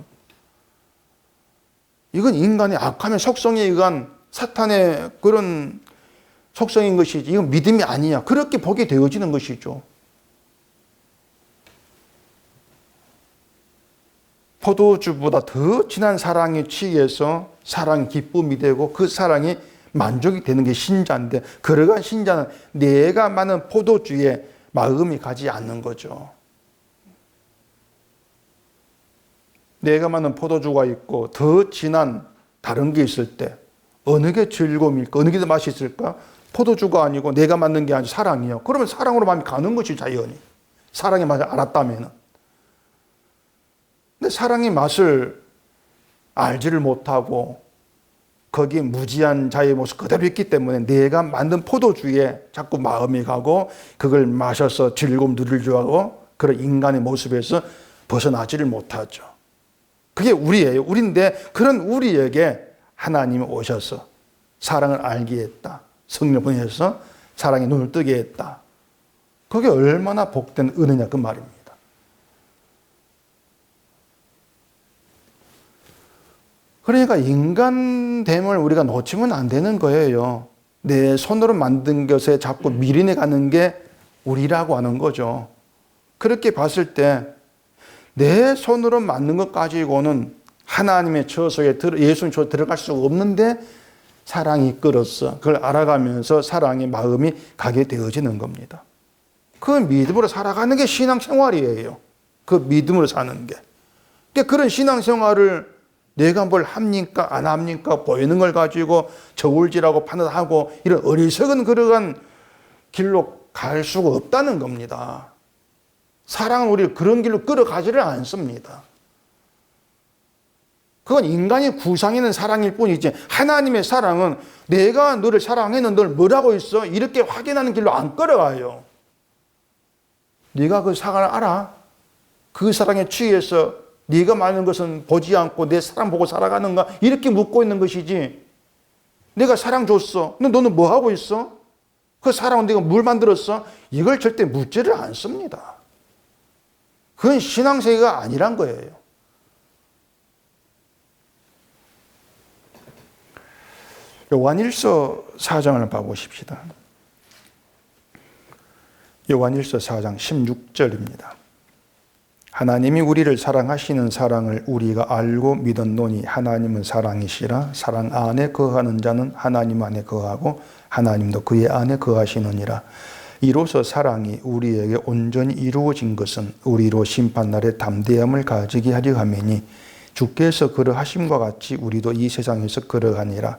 이건 인간의 악함의 속성에 의한 사탄의 그런 속성인 것이지 이건 믿음이 아니야. 그렇게 보게 되어지는 것이죠. 포도주보다 더 진한 사랑에 취해서 사랑이 기쁨이 되고 그 사랑이 만족이 되는 게 신자인데 그러한 신자는 내가 많은 포도주에 마음이 가지 않는 거죠. 내가 많은 포도주가 있고 더 진한 다른 게 있을 때 어느 게 즐거움일까? 어느 게 더 맛있을까? 포도주가 아니고 내가 만든 게 아니고 사랑이요. 그러면 사랑으로 마음이 가는 것이 자연히. 사랑의 맛을 알았다면. 근데 사랑의 맛을 알지를 못하고 거기에 무지한 자의 모습 그대로 있기 때문에 내가 만든 포도주에 자꾸 마음이 가고 그걸 마셔서 즐거움 누리려고 하고 그런 인간의 모습에서 벗어나지를 못하죠. 그게 우리예요. 우리인데 그런 우리에게 하나님이 오셔서 사랑을 알게 했다. 성령 보내셔서 사랑의 눈을 뜨게 했다. 그게 얼마나 복된 은혜냐 그 말입니다. 그러니까 인간됨을 우리가 놓치면 안 되는 거예요. 내 손으로 만든 것에 자꾸 미련해 가는 게 우리라고 하는 거죠. 그렇게 봤을 때 내 손으로 만든 것 가지고는 하나님의 처소에 예수님 처소에 들어갈 수 없는데 사랑이 이끌었어. 그걸 알아가면서 사랑의 마음이 가게 되어지는 겁니다. 그 믿음으로 살아가는 게 신앙생활이에요. 그 믿음으로 사는 게. 그러니까 그런 신앙생활을 내가 뭘 합니까? 안 합니까? 보이는 걸 가지고 저울질하고 판단하고 이런 어리석은 그러한 길로 갈 수가 없다는 겁니다. 사랑은 우리를 그런 길로 끌어가지를 않습니다. 그건 인간의 구상에 있는 사랑일 뿐이지 하나님의 사랑은 내가 너를 사랑했는데 널 뭐라고 있어? 이렇게 확인하는 길로 안 끌어가요. 네가 그 사랑을 알아? 그 사랑에 취해서 네가 많은 것은 보지 않고 내 사랑 보고 살아가는가? 이렇게 묻고 있는 것이지 내가 사랑 줬어. 근데 너는 뭐 하고 있어? 그 사랑은 네가 뭘 만들었어? 이걸 절대 묻지를 않습니다. 그건 신앙세계가 아니란 거예요. 요한일서 4장을 봐보십시다. 요한일서 4장 16절입니다. 하나님이 우리를 사랑하시는 사랑을 우리가 알고 믿었노니 하나님은 사랑이시라. 사랑 안에 거하는 자는 하나님 안에 거하고 하나님도 그의 안에 거하시느니라. 이로써 사랑이 우리에게 온전히 이루어진 것은 우리로 심판날에 담대함을 가지게 하려 함이니 주께서 그러하심과 같이 우리도 이 세상에서 그러하니라.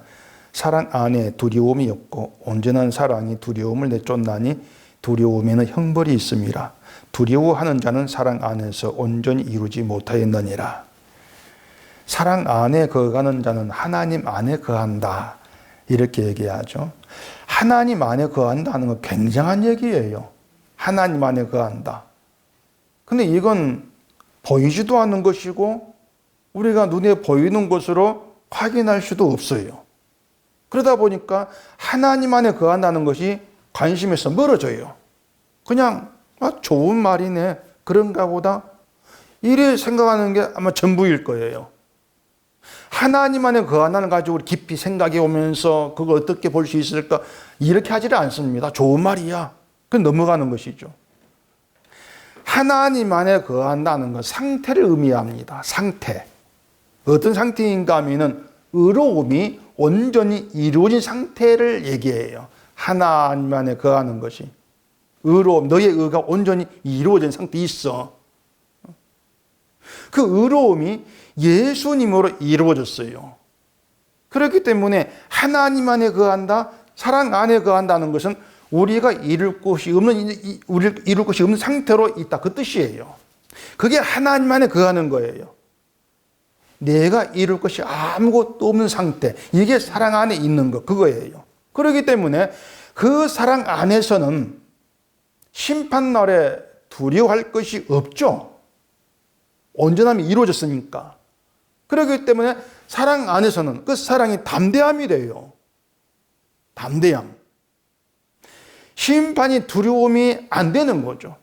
사랑 안에 두려움이 없고 온전한 사랑이 두려움을 내쫓나니 두려움에는 형벌이 있음이라. 두려워하는 자는 사랑 안에서 온전히 이루지 못하였느니라. 사랑 안에 거하는 자는 하나님 안에 거한다. 이렇게 얘기하죠. 하나님 안에 거한다는 건 굉장한 얘기예요. 하나님 안에 거한다. 근데 이건 보이지도 않는 것이고 우리가 눈에 보이는 것으로 확인할 수도 없어요. 그러다 보니까 하나님 안에 거한다는 것이 관심에서 멀어져요. 그냥 좋은 말이네, 그런가 보다, 이래 생각하는 게 아마 전부일 거예요. 하나님 안에 거한다는 가지고 깊이 생각해 오면서 그걸 어떻게 볼 수 있을까, 이렇게 하지를 않습니다. 좋은 말이야, 그 넘어가는 것이죠. 하나님 안에 거한다는 건 상태를 의미합니다. 상태. 어떤 상태인가 하면은 의로움이 온전히 이루어진 상태를 얘기해요. 하나님 안에 거하는 것이. 의로움, 너의 의가 온전히 이루어진 상태에 있어. 그 의로움이 예수님으로 이루어졌어요. 그렇기 때문에 하나님 안에 거한다, 사랑 안에 거한다는 것은 우리가 이룰 것이 없는 상태로 있다, 그 뜻이에요. 그게 하나님 안에 거하는 거예요. 내가 이룰 것이 아무것도 없는 상태, 이게 사랑 안에 있는 것, 그거예요. 그렇기 때문에 그 사랑 안에서는 심판날에 두려워할 것이 없죠. 온전함이 이루어졌으니까. 그렇기 때문에 사랑 안에서는 그 사랑이 담대함이 돼요. 담대함. 심판이 두려움이 안 되는 거죠.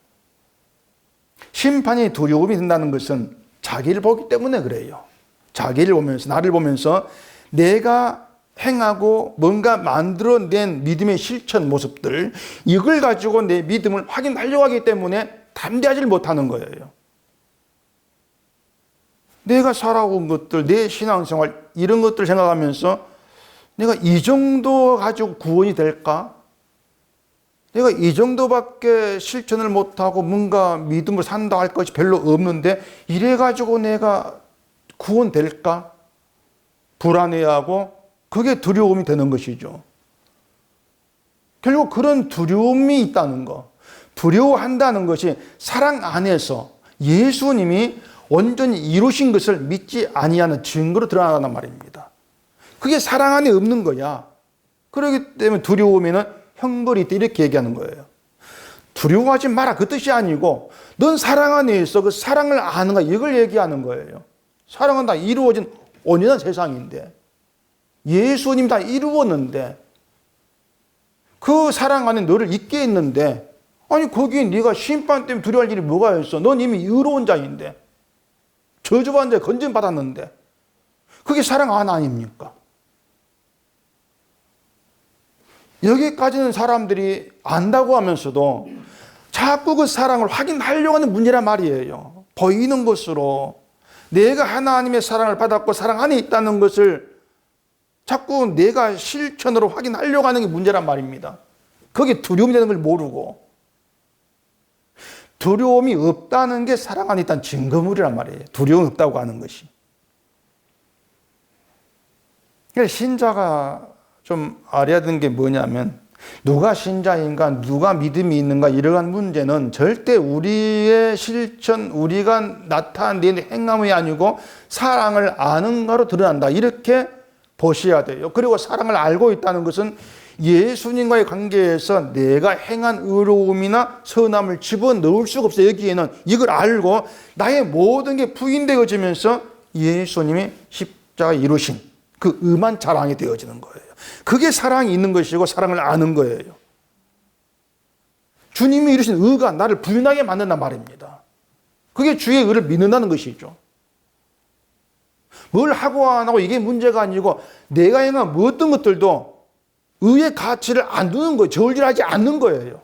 심판이 두려움이 된다는 것은 자기를 보기 때문에 그래요. 자기를 보면서, 나를 보면서 내가 행하고 뭔가 만들어낸 믿음의 실천 모습들, 이걸 가지고 내 믿음을 확인하려고 하기 때문에 담대하지 못하는 거예요. 내가 살아온 것들, 내 신앙생활, 이런 것들 생각하면서 내가 이 정도 가지고 구원이 될까? 내가 이 정도밖에 실천을 못하고 뭔가 믿음을 산다 할 것이 별로 없는데 이래가지고 내가 구원될까? 불안해하고 그게 두려움이 되는 것이죠. 결국 그런 두려움이 있다는 거, 두려워한다는 것이 사랑 안에서 예수님이 온전히 이루신 것을 믿지 아니하는 증거로 드러나는 말입니다. 그게 사랑 안에 없는 거야. 그렇기 때문에 두려움에는 형벌이 있다, 이렇게 얘기하는 거예요. 두려워하지 마라, 그 뜻이 아니고 넌 사랑 안에 있어, 그 사랑을 아는가, 이걸 얘기하는 거예요. 사랑은 다 이루어진 온전한 세상인데, 예수님 다 이루었는데, 그 사랑 안에 너를 있게 했는데, 아니 거기에 네가 심판 때문에 두려워할 일이 뭐가 있어? 넌 이미 의로운 자인데, 저주받은 자에 건진받았는데, 그게 사랑 안 아닙니까? 여기까지는 사람들이 안다고 하면서도 자꾸 그 사랑을 확인하려고 하는 문제란 말이에요. 보이는 것으로 내가 하나님의 사랑을 받았고 사랑 안에 있다는 것을 자꾸 내가 실천으로 확인하려고 하는 게 문제란 말입니다. 그게 두려움이 되는 걸 모르고, 두려움이 없다는 게 사랑 안에 있다는 증거물이란 말이에요. 두려움이 없다고 하는 것이. 그러니까 신자가 좀 알아야 되는 게 뭐냐면, 누가 신자인가, 누가 믿음이 있는가, 이러한 문제는 절대 우리의 실천, 우리가 나타낸 행함이 아니고 사랑을 아는가로 드러난다, 이렇게 보셔야 돼요. 그리고 사랑을 알고 있다는 것은 예수님과의 관계에서 내가 행한 의로움이나 선함을 집어넣을 수가 없어요. 여기에는 이걸 알고 나의 모든 게 부인되어지면서 예수님이 십자가 이루신 그 음한 자랑이 되어지는 거예요. 그게 사랑이 있는 것이고 사랑을 아는 거예요. 주님이 이루신 의가 나를 부인하게 만든단 말입니다. 그게 주의 의를 믿는다는 것이죠. 뭘 하고 안 하고 이게 문제가 아니고 내가 행한 어떤 것들도 의의 가치를 안 두는 거예요. 저울질하지 않는 거예요.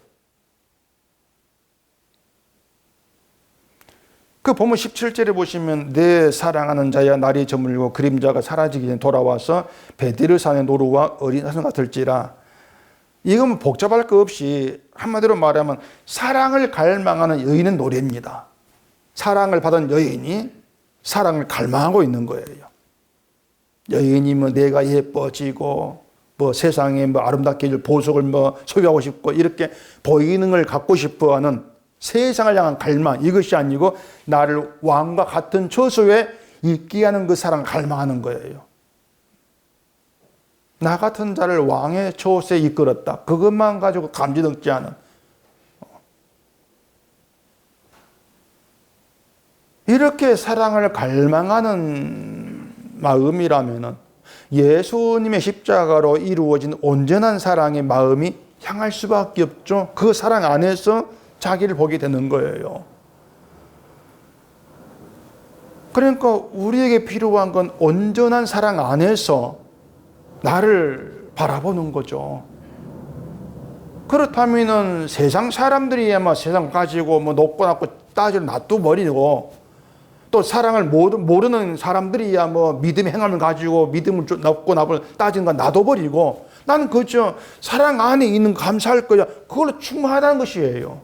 그 보면 17절에 보시면 내 사랑하는 자야 날이 저물고 그림자가 사라지기 전에 돌아와서 베드르산의 노루와 어린 사슴 같을지라. 이건 복잡할 거 없이 한마디로 말하면 사랑을 갈망하는 여인의 노래입니다. 사랑을 받은 여인이 사랑을 갈망하고 있는 거예요. 여인이 뭐 내가 예뻐지고 뭐 세상에 뭐 아름답게 해줄 보석을 뭐 소유하고 싶고 이렇게 보이는 걸 갖고 싶어 하는 세상을 향한 갈망, 이것이 아니고 나를 왕과 같은 처소에 있게 하는 그 사랑을 갈망하는 거예요. 나 같은 자를 왕의 처소에 이끌었다, 그것만 가지고 감지덕지 않은, 이렇게 사랑을 갈망하는 마음이라면 예수님의 십자가로 이루어진 온전한 사랑의 마음이 향할 수밖에 없죠. 그 사랑 안에서 자기를 보게 되는 거예요. 그러니까 우리에게 필요한 건 온전한 사랑 안에서 나를 바라보는 거죠. 그렇다면은 세상 사람들이야만 세상 가지고 뭐 높고 낮고 따지고 놔둬버리고, 또 사랑을 모르는 사람들이야 뭐 믿음의 행함을 가지고 믿음을 높고 낮고 따지는 건 놔둬버리고, 나는 그저 사랑 안에 있는 감사할 거야. 그걸로 충분하다는 것이에요.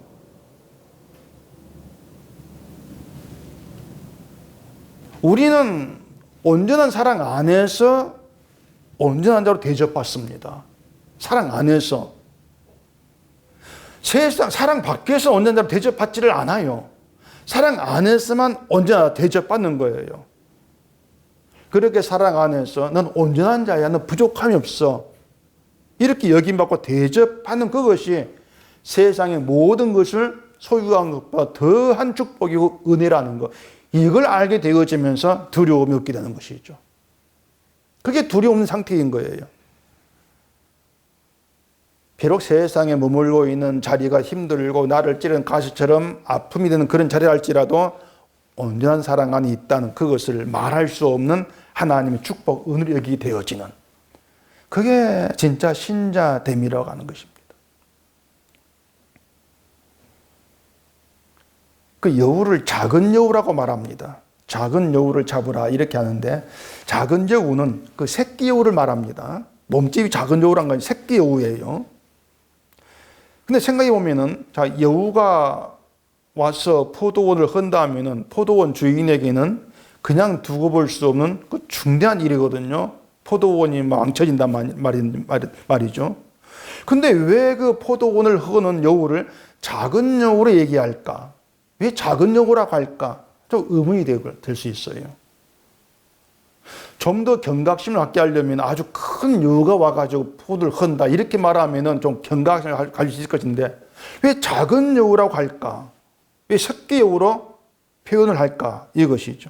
우리는 온전한 사랑 안에서 온전한 자로 대접받습니다. 사랑 안에서. 세상 사랑 밖에서 온전한 자로 대접받지를 않아요. 사랑 안에서만 온전한 대접받는 거예요. 그렇게 사랑 안에서 넌 온전한 자야, 넌 부족함이 없어, 이렇게 여김받고 대접하는 그것이 세상의 모든 것을 소유한 것보다 더한 축복이고 은혜라는 것, 이걸 알게 되어지면서 두려움이 없게 되는 것이죠. 그게 두려움 없는 상태인 거예요. 비록 세상에 머물고 있는 자리가 힘들고 나를 찌르는 가시처럼 아픔이 되는 그런 자리랄지라도 온전한 사랑 안에 있다는 그것을 말할 수 없는 하나님의 축복, 은혜를 여기게 되어지는, 그게 진짜 신자됨이라고 하는 것입니다. 그 여우를 작은 여우라고 말합니다. 작은 여우를 잡으라 이렇게 하는데, 작은 여우는 그 새끼 여우를 말합니다. 몸집이 작은 여우란 건 새끼 여우예요. 근데 생각해 보면은, 자, 여우가 와서 포도원을 헌다면은 포도원 주인에게는 그냥 두고 볼 수 없는 그 중대한 일이거든요. 포도원이 망쳐진단 말이죠. 근데 왜 그 포도원을 허는 여우를 작은 여우로 얘기할까? 왜 작은 여우라고 할까? 좀 의문이 될 수 있어요. 좀 더 경각심을 갖게 하려면 아주 큰 여우가 와가지고 포도를 헌다 이렇게 말하면 좀 경각심을 가질 수 있을 것인데, 왜 작은 여우라고 할까? 왜 새끼 여우로 표현을 할까? 이것이죠.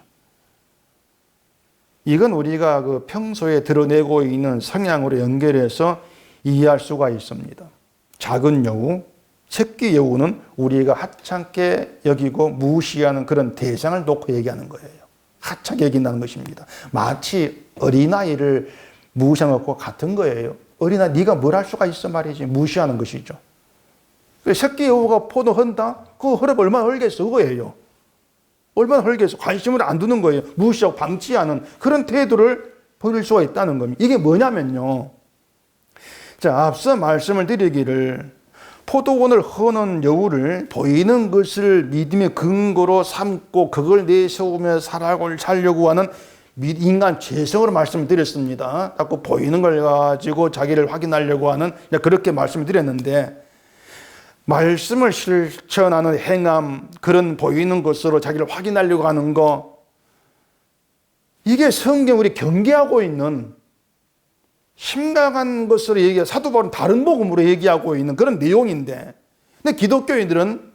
이건 우리가 그 평소에 드러내고 있는 성향으로 연결해서 이해할 수가 있습니다. 작은 여우, 새끼 여우는 우리가 하찮게 여기고 무시하는 그런 대상을 놓고 얘기하는 거예요. 하찮게 여긴다는 것입니다. 마치 어린아이를 무시하는 것과 같은 거예요. 어린아이 네가 뭘 할 수가 있어 말이지, 무시하는 것이죠. 새끼 여우가 포도 헌다? 그 허락 얼마나 헐겠어 그거예요. 얼마나 헐겠어. 관심을 안 두는 거예요. 무시하고 방치하는 그런 태도를 보일 수가 있다는 겁니다. 이게 뭐냐면요, 자, 앞서 말씀을 드리기를, 포도원을 허는 여우를 보이는 것을 믿음의 근거로 삼고 그걸 내세우며 살려고 하는 인간 죄성으로 말씀을 드렸습니다. 자꾸 보이는 걸 가지고 자기를 확인하려고 하는, 그렇게 말씀을 드렸는데, 말씀을 실천하는 행함, 그런 보이는 것으로 자기를 확인하려고 하는 거, 이게 성경 우리 경계하고 있는 심각한 것으로 사도 바울은 다른 복음으로 얘기하고 있는 그런 내용인데, 근데 기독교인들은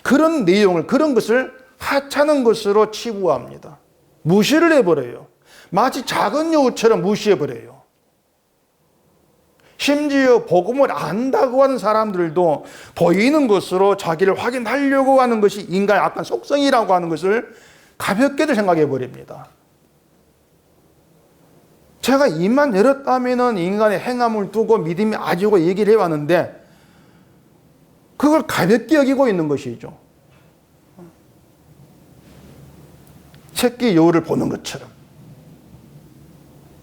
그런 내용을, 그런 것을 하찮은 것으로 치부합니다. 무시를 해버려요. 마치 작은 여우처럼 무시해버려요. 심지어 복음을 안다고 하는 사람들도 보이는 것으로 자기를 확인하려고 하는 것이 인간의 악한 속성이라고 하는 것을 가볍게들 생각해 버립니다. 제가 입만 열었다면 인간의 행함을 두고 믿음이 아니고 얘기를 해왔는데, 그걸 가볍게 여기고 있는 것이죠. 새끼 여우를 보는 것처럼.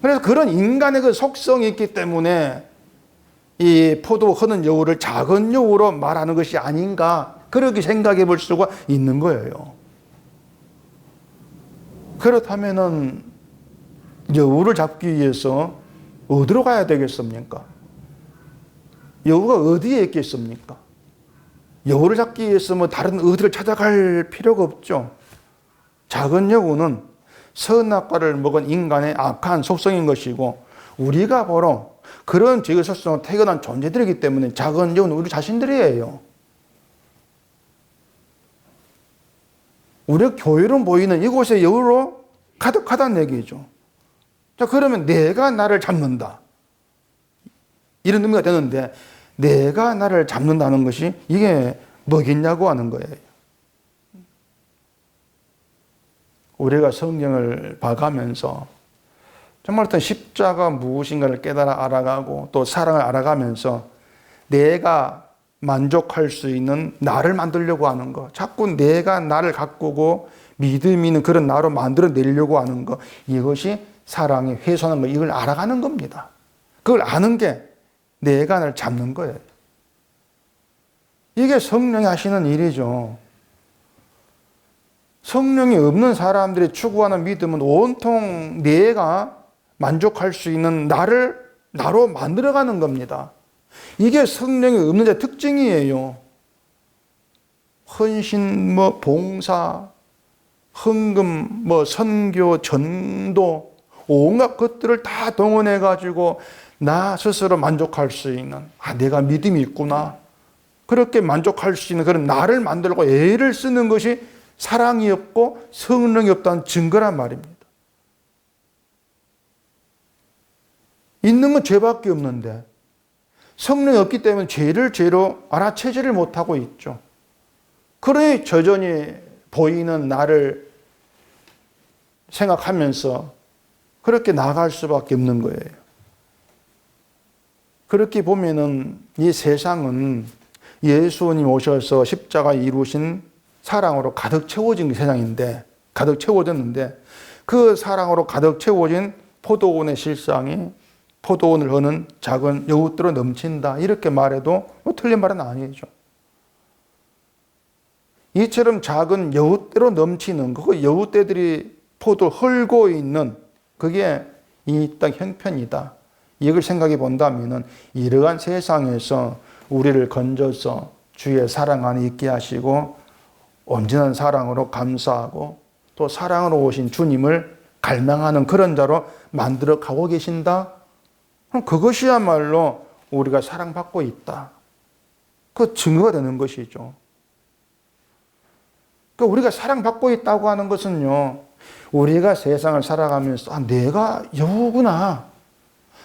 그래서 그런 인간의 그 속성이 있기 때문에 이 포도 허는 여우를 작은 여우로 말하는 것이 아닌가, 그렇게 생각해 볼 수가 있는 거예요. 그렇다면은 여우를 잡기 위해서 어디로 가야 되겠습니까? 여우가 어디에 있겠습니까? 여우를 잡기 위해서 뭐 다른 어디를 찾아갈 필요가 없죠. 작은 여우는 선악과를 먹은 인간의 악한 속성인 것이고, 우리가 바로 그런 죄의 속성으로 태어난 존재들이기 때문에 작은 여우는 우리 자신들이에요. 우리가 교회로 모이는 이곳의 여유로 가득하다는 얘기죠. 자, 그러면 내가 나를 잡는다, 이런 의미가 되는데, 내가 나를 잡는다는 것이 이게 뭐겠냐고 하는 거예요. 우리가 성경을 봐가면서 정말 어떤 십자가 무엇인가를 깨달아 알아가고 또 사랑을 알아가면서 내가 만족할 수 있는 나를 만들려고 하는 거, 자꾸 내가 나를 가꾸고 믿음 있는 그런 나로 만들어내려고 하는 거, 이것이 사랑이 훼손한 거, 이걸 알아가는 겁니다. 그걸 아는 게 내가 나를 잡는 거예요. 이게 성령이 하시는 일이죠. 성령이 없는 사람들이 추구하는 믿음은 온통 내가 만족할 수 있는 나로 만들어가는 겁니다. 이게 성령이 없는 자의 특징이에요. 헌신, 봉사, 헌금, 선교, 전도, 온갖 것들을 다 동원해가지고 나 스스로 만족할 수 있는, 내가 믿음이 있구나, 그렇게 만족할 수 있는 그런 나를 만들고 애를 쓰는 것이 사랑이 없고 성령이 없다는 증거란 말입니다. 있는 건 죄밖에 없는데 성령이 없기 때문에 죄를 죄로 알아채지를 못하고 있죠. 그러니 저전히 보이는 나를 생각하면서 그렇게 나아갈 수밖에 없는 거예요. 그렇게 보면은 이 세상은 예수님 오셔서 십자가 이루신 사랑으로 가득 채워진 세상인데, 가득 채워졌는데, 그 사랑으로 가득 채워진 포도원의 실상이 포도원을 허는 작은 여우떼로 넘친다, 이렇게 말해도 틀린 말은 아니죠. 이처럼 작은 여우떼로 넘치는, 그 여우떼들이 포도를 헐고 있는 그게 이 땅 형편이다, 이걸 생각해 본다면 이러한 세상에서 우리를 건져서 주의 사랑 안에 있게 하시고 온전한 사랑으로 감사하고 또 사랑으로 오신 주님을 갈망하는 그런 자로 만들어 가고 계신다. 그럼 그것이야말로 우리가 사랑받고 있다, 그 증거가 되는 것이죠. 그러니까 우리가 사랑받고 있다고 하는 것은요, 우리가 세상을 살아가면서 내가 여우구나,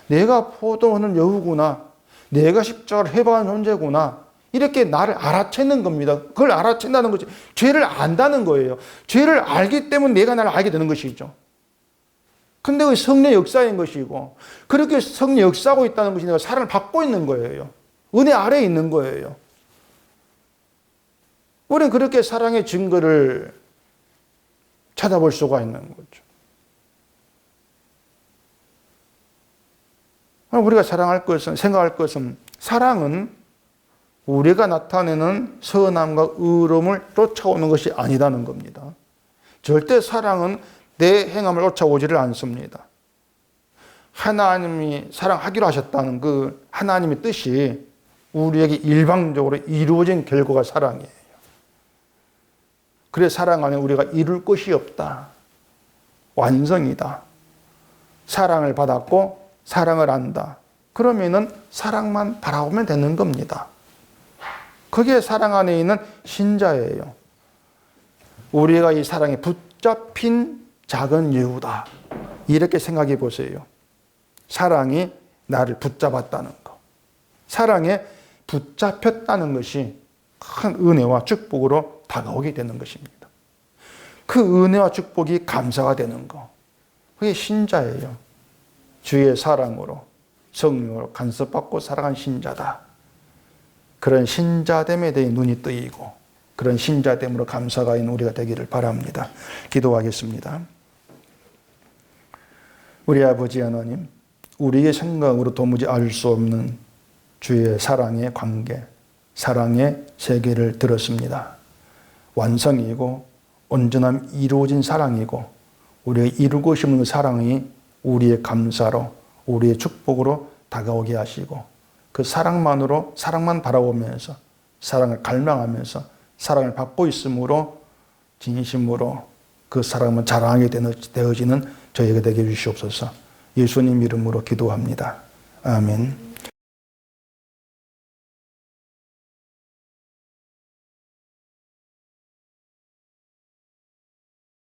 내가 포도원을 여우구나, 내가 십자가를 해봐온 존재구나, 이렇게 나를 알아채는 겁니다. 그걸 알아챈다는 것이 죄를 안다는 거예요. 죄를 알기 때문에 내가 나를 알게 되는 것이죠. 근데 그 성령의 역사인 것이고, 그렇게 성령이 역사하고 있다는 것이 내가 사랑을 받고 있는 거예요. 은혜 아래에 있는 거예요. 우리는 그렇게 사랑의 증거를 찾아볼 수가 있는 거죠. 우리가 사랑할 것은, 생각할 것은, 사랑은 우리가 나타내는 선함과 의로움을 쫓아오는 것이 아니라는 겁니다. 절대 사랑은 내 행함을 쫓아오지를 않습니다. 하나님이 사랑하기로 하셨다는 그 하나님의 뜻이 우리에게 일방적으로 이루어진 결과가 사랑이에요. 그래서 사랑 안에 우리가 이룰 것이 없다, 완성이다. 사랑을 받았고 사랑을 안다. 그러면은 사랑만 바라보면 되는 겁니다. 그게 사랑 안에 있는 신자예요. 우리가 이 사랑에 붙잡힌 작은 여우다, 이렇게 생각해 보세요. 사랑이 나를 붙잡았다는 것, 사랑에 붙잡혔다는 것이 큰 은혜와 축복으로 다가오게 되는 것입니다. 그 은혜와 축복이 감사가 되는 것, 그게 신자예요. 주의 사랑으로 성령으로 간섭받고 살아간 신자다. 그런 신자됨에 대해 눈이 뜨이고 그런 신자됨으로 감사가 있는 우리가 되기를 바랍니다. 기도하겠습니다. 우리 아버지 하나님, 우리의 생각으로 도무지 알 수 없는 주의 사랑의 관계, 사랑의 세계를 들었습니다. 완성이고 온전함 이루어진 사랑이고 우리가 이루고 싶은 사랑이 우리의 감사로, 우리의 축복으로 다가오게 하시고 그 사랑만으로, 사랑만 바라보면서 사랑을 갈망하면서 사랑을 받고 있으므로 진심으로 그 사랑을 자랑하게 되어지는 저희가 되게 해주시옵소서. 예수님 이름으로 기도합니다. 아멘.